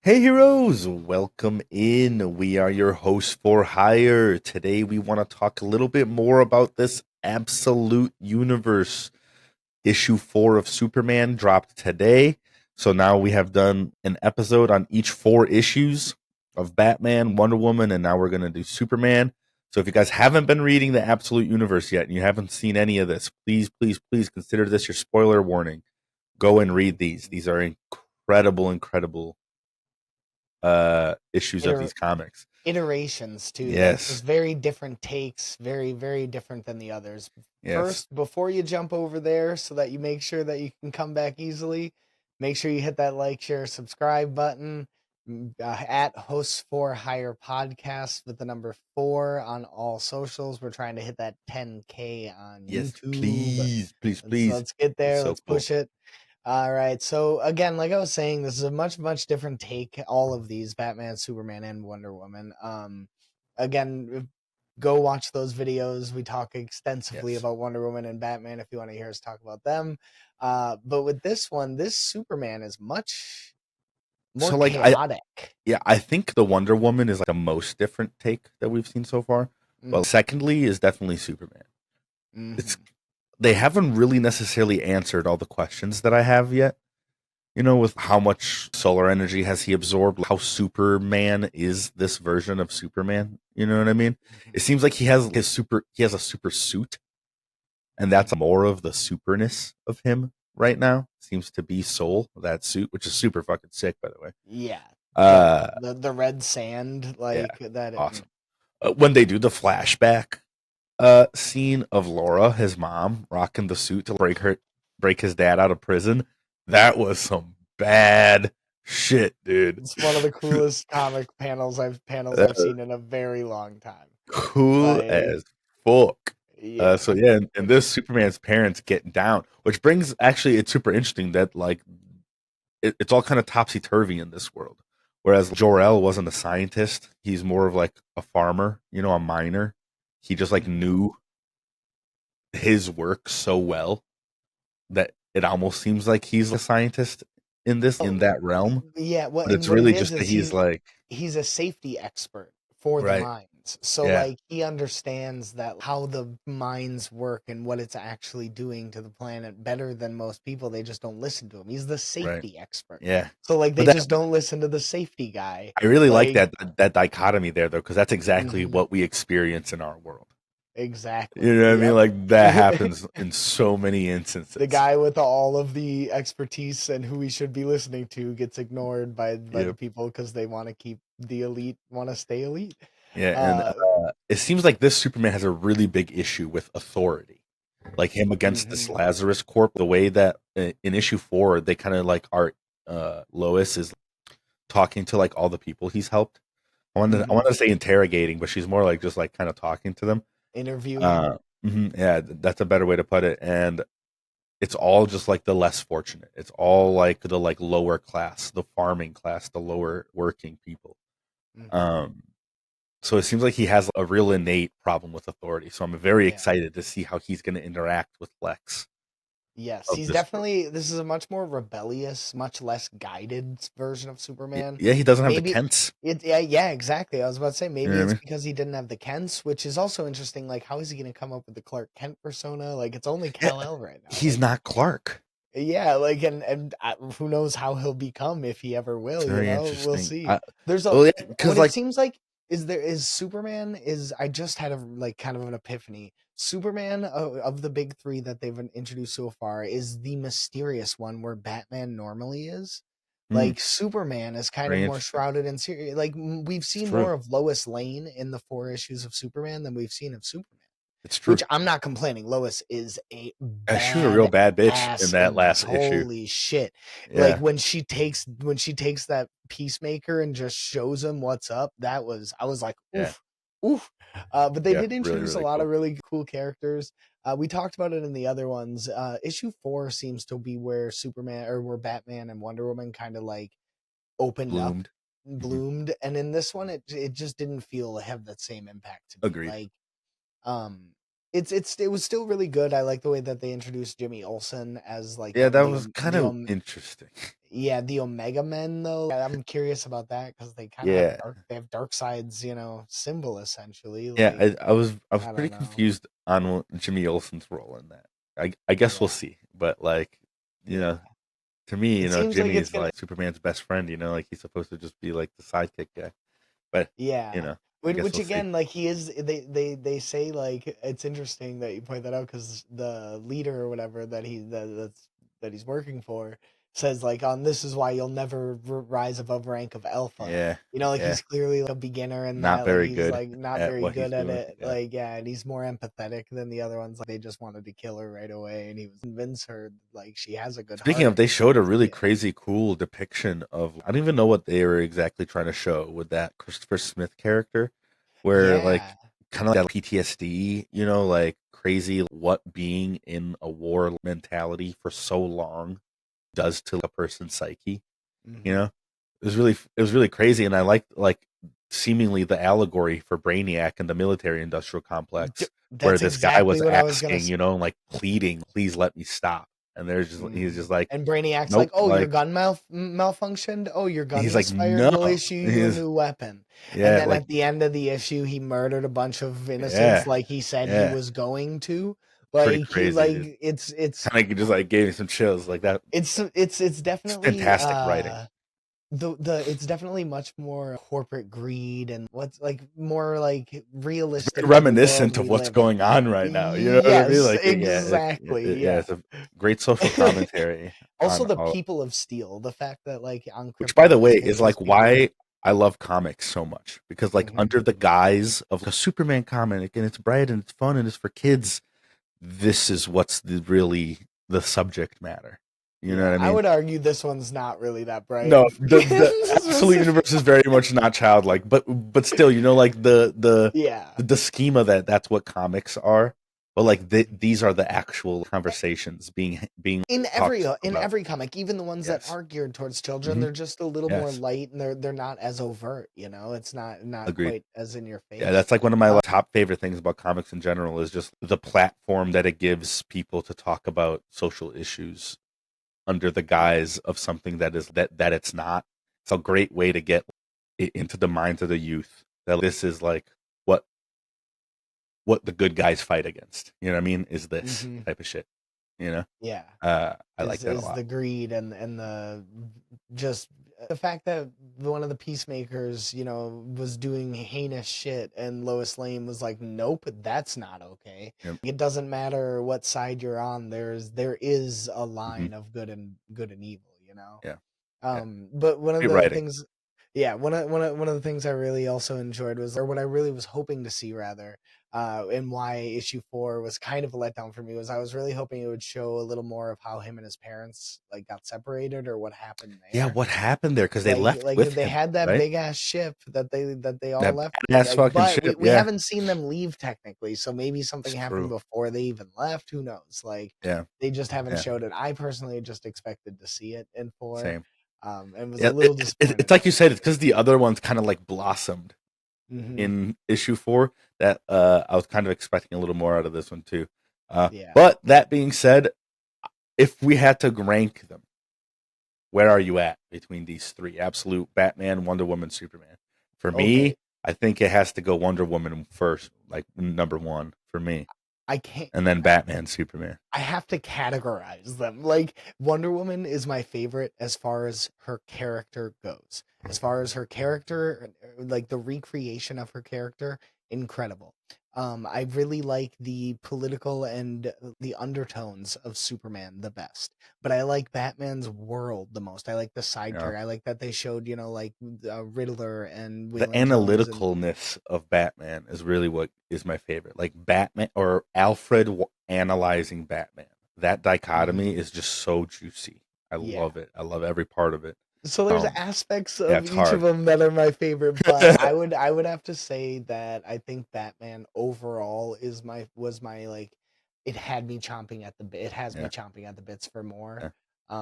Hey heroes, welcome in. We are your hosts for hire. Today we want to talk a little bit more about this absolute universe. Issue 4 of Superman dropped today. So now we have done an episode on each 4 issues of Batman, Wonder Woman, and now we're going to do Superman. So if you guys haven't been reading the absolute universe yet and you haven't seen any of this, please consider this your spoiler warning. Go and read these. These are incredible issues of Iter- these comics. Iterations too, like Yes. just very different takes, very different than the others. Yes. First, before you jump over there, so that you make sure that you can come back easily, make sure you hit that like, share, subscribe button. At Hosts4Hire podcast with the number 4 on all socials. We're trying to hit that 10K on Yes. YouTube. Please. Let's get It's there. so Let's cool. push it. All right. So again, like I was saying, this is a much different take. All of these Batman, Superman, and Wonder Woman. Again, go watch those videos. We talk extensively Yes. about Wonder Woman and Batman if you want to hear us talk about them. But with this one, this Superman is much more So like chaotic. I think the Wonder Woman is like the most different take that we've seen so far. But Mm-hmm. secondly is definitely Superman. It's Mm-hmm. they haven't really necessarily answered all the questions that I have yet. With how much solar energy has he absorbed? How Superman is this version of Superman? You know what I mean? It seems like he has a super suit, and that's Mm-hmm. more of the superness of him right now. Seems to be Soul, that suit, which is super fucking sick, by the way. Yeah. Yeah. Uh, The red sand, yeah, like that. awesome. When they do the flashback scene of Laura, his mom, rocking the suit to break his dad out of prison, that was some bad shit, dude. It's one of the coolest comic panels I've Uh, seen in a very long time. cool Like, as fuck. yeah. So yeah, and this Superman's parents getting down, which brings actually it's super interesting that like it's all kind of topsy turvy in this world. Whereas Jor-El wasn't a scientist; he's more of like a farmer, a miner. He just like Mhm. knew his work so well that it almost seems like he's a scientist in Oh, that realm. yeah. Well, But and it's what it really just is that he's like he's a safety expert for the right, mines. So yeah, like he understands that how the mines work and what it's actually doing to the planet better than most people. They just don't listen to him. He's the right, safety expert. yeah. So like But they that just don't listen to the safety guy. I really like Like, that dichotomy there though, because that's exactly mhm, what we experience in our world. You exactly. know what I mean? Yep. Like that happens in so many The instances. guy with all of the expertise and who we should be listening to gets ignored by the Yep. people because they want to keep the elite, want to stay elite. Yeah, and Uh, it seems like this Superman has a really big issue with authority, like him against this mhm, Lazarus Corp. The way that in issue 4 they kind of like are Lois is talking to like all the people he's helped. I mhm. want to say interrogating, but she's more like just like kind of talking to them. Interviewing. Uh, yeah, that's a better way to put it. And it's all just like the less fortunate. It's all like the like lower class, the farming class, the lower working people. Mhm. Um, so it seems like he has a real innate problem with authority. So I'm very Yeah. excited to see how he's going to interact with Lex Yes, of he's this world. definitely. This is a much more rebellious, much less guided version of Superman. Yeah, he doesn't have the Maybe Kents. yeah, exactly. I was about to say You know maybe what I it's mean? because he didn't have the Kents, which is also interesting. Like, how is he going to come up with the Clark Kent persona? Like, it's only Yeah, Kal-El right now. he's Like, not Clark. yeah, like, and who knows how he'll become if he ever It's will. very We'll interesting. see. There's a Well, yeah, because what it like, seems like is Superman is. I just had a like kind of an epiphany. Superman of the big three that they've introduced so far is the mysterious one, where Batman normally is. hmm, Like Superman is kind of very more interesting. shrouded in serious. Like we've It's seen true. more of Lois Lane in the 4 issues of Superman than we've seen of Superman. It's true. Which I'm not complaining. Lois is a She was a real bad bad bitch in ass that in this. last issue. Holy shit. Like Yeah, when she takes that peacemaker and just shows him what's up, I was like, yeah, oof, oof. But they yeah. did Really, introduce a really lot of cool. really cool characters. We talked about it in the other ones. Issue 4 seems to be where Superman or where Batman and Wonder Woman kind of like opened up, Bloomed. Hmm. bloomed, and in this one it just didn't feel have that same impact to me. Agreed. Like um it was still really good. I like the way that they introduced Jimmy Olsen as like Yeah, that was kind of interesting. yeah, the Omega Men though. I'm curious about that because they kind of have Yeah, dark sides, symbol essentially. yeah. Like I was I pretty don't know. confused on Jimmy Olsen's role in that. I guess we'll Yeah, see, but like, you yeah. know, to me, It seems like Jimmy it's is gonna. like Superman's best friend. Like he's supposed to just be like the sidekick guy. But Yeah. I guess Which we'll see. again, like he is, they say like it's interesting that you point that out because the leader or whatever that he's working for says like on this is why you'll never rise above rank of alpha. Yeah, Like yeah. he's clearly like a beginner in Not that, like very he's good like not at very what he's good at doing. it. Yeah. Like yeah, and he's more empathetic than the other ones. Like they just wanted to kill her right away, and he was convince her like she has a good Speaking of, heart. they showed a See really it. crazy cool depiction of I don't even know what they were exactly trying to show with that Christopher Smith character, where Yeah. like kind of like that PTSD, like crazy what being in a war mentality for so long does to a person's psyche. You Hmm. know, it was really crazy, and I liked like seemingly the allegory for Brainiac and the military industrial complex, where That's this guy was exactly what I was gonna. asking, like pleading, please let me stop, and he's Mhm. just like, And Brainiac's like, nope, "Oh, your like gun malfunctioned. Oh, your gun he's like, misfired. no, We'll issue you a he's new weapon." And yeah, then like at the end of the issue, he murdered a bunch of innocents, yeah, like he said he yeah, was going to. pretty Like he, crazy, dude. like it's Kind of just like gave me some chills, like that. it's It's definitely fantastic writing. the it's definitely much more corporate greed and what's like more like It's realistic very to the world reminiscent of we what's live in. going on right now. You know what I mean? Yes, Like, yeah, exactly. yeah, Yeah. it's a great social commentary Also, on the all. people of Steel, the fact that like on Which, by the Krypton, way, it's is like just people. why I love comics so much because, like, Mhm. under the guise of a Superman comic and it's bright and it's fun and it's for kids, this is what's really the subject matter. You know what Yeah, I I mean? would argue this one's not really that bright. No, the absolute universe is very much not childlike, but still, like Yeah. the schema that's what comics are. But like these are the actual conversations being talked In about. every comic, even the ones that Yes. are geared towards children, Hmm. they're just a little more Yes. light and they're not as overt, It's not Agreed. quite as in your Yeah, face. that's like one of my top favorite things about comics in general is just the platform that it gives people to talk about social issues under the Yeah. guise of something that it's not. It's a great way to get it into the minds of the youth that this is like what what the good guys fight against. You know what I mean? Is this Hmm. type of shit. You know? Yeah. I like that a Is lot. the greed and the just the fact that one of the peacemakers, was doing heinous shit and Lois Lane was like, "Nope, that's not okay." Yep. It doesn't matter what side you're on. There is a Hmm. line of good and evil. Yeah. Yeah. But one of Great the writing. things, yeah, one of the things I really also enjoyed was, or what I really was hoping to see rather, and why issue 4 was kind of a letdown for me was I was really hoping it would show a little more of how him and his parents like got separated or what happened Yeah, there. what happened there? Because they left Like with they him, had that right? big ass ship that they all That left with, badass fucking but ship. we Yeah. haven't seen them leave technically, so maybe It's something happened true. before they even left. Who knows? Like Yeah. they just haven't Yeah. showed it. I personally just expected to see it in 4, Same. and was a Yeah. little disappointed It's like you about said, it's because the other ones kind of like blossomed it. Hmm. in issue 4 that I was kind of expecting a little more out of this one too. Yeah. But that being said, if we had to rank them, where are you at between these three? Absolute Batman, Wonder Woman, Superman. For Okay. me, I think it has to go Wonder Woman first, like number one for me, I can't. and then Batman, Superman. I have to categorize them. Like Wonder Woman is my favorite as far as her character goes. As far as her character, like the recreation of her character, incredible. I really like the political and the undertones of Superman the best, but I like Batman's world the most. I like the side Yeah. character. I like that they showed, like Riddler and The Waylon Jones and analyticalness of Batman is really what is my favorite. Like Batman or Alfred analyzing Batman. That dichotomy Mhm. is just so juicy. I Yeah. love it. I love every part of it. So there's Um, aspects yeah, of it's each of hard. them that are my favorite, but I would have to say that I think Batman overall was my like it had me chomping at the bit. It has me Yeah, chomping at the bits for more. yeah.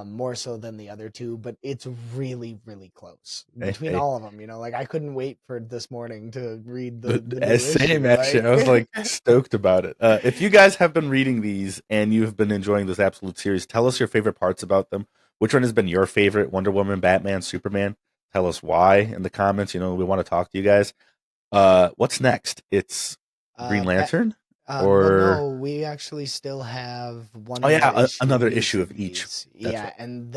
more so than the other two, but it's really, really close Hey, between hey. all of them. Like I couldn't wait for this morning to read the new Same issue. actually. Like, I was like stoked about it. If you guys have been reading these and you've been enjoying this absolute series, tell us your favorite parts about them. Which one has been your favorite? Wonder Woman, Batman, Superman? Tell us why in the comments. We want to talk to you guys. What's next? It's Green Bat Lantern, well, or no, we actually still have one oh more yeah, issue another each issue of of each. these. That's Yeah, right. and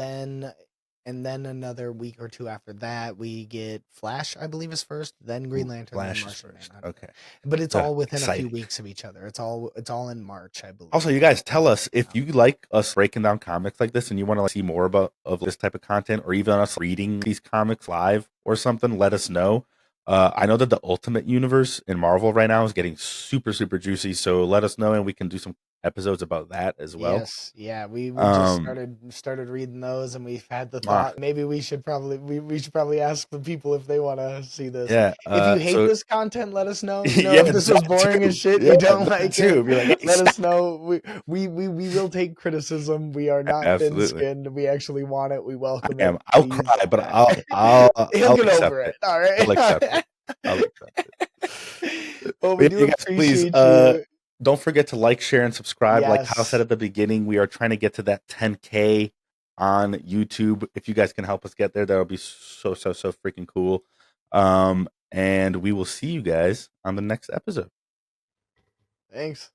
then another week or two after that, we get Flash, I believe is first, then Green Ooh, Lantern, then Flash is Martian first. Manhunter. Okay, But it's all within a few exciting. weeks of each other. It's all in March, I Also, believe. you guys tell us if So, you like us breaking down comics like this and you want to see more about of this type of content, or even us reading these comics live or something. Let us know. I know that the Ultimate Universe in Marvel right now is getting super super juicy, so let us know and we can do some episodes about that as well. yes, yeah, we just Um, started reading those, and we've had the ah, thought maybe we should probably ask the people if they want to see this. yeah. If you hate So this content, let us know. yeah, If this was that boring as too. shit, Yeah, you don't that like it, too. Be like, hey, let us stop. know. We will take criticism. We are not thin Absolutely, skinned. We actually want it. We I welcome it. am. I'll Please, cry, but I'll he'll I'll get accept over it. it. All I'll accept it. right. I'll accept it. Well, But we yeah, do you guys, please appreciate you. don't forget to like, share, and subscribe. Like Kyle said Yes. at the beginning, we are trying to get to that 10K on YouTube. If you guys can help us get there, that'll be so so so freaking cool. And we will see you guys on the next episode. Thanks.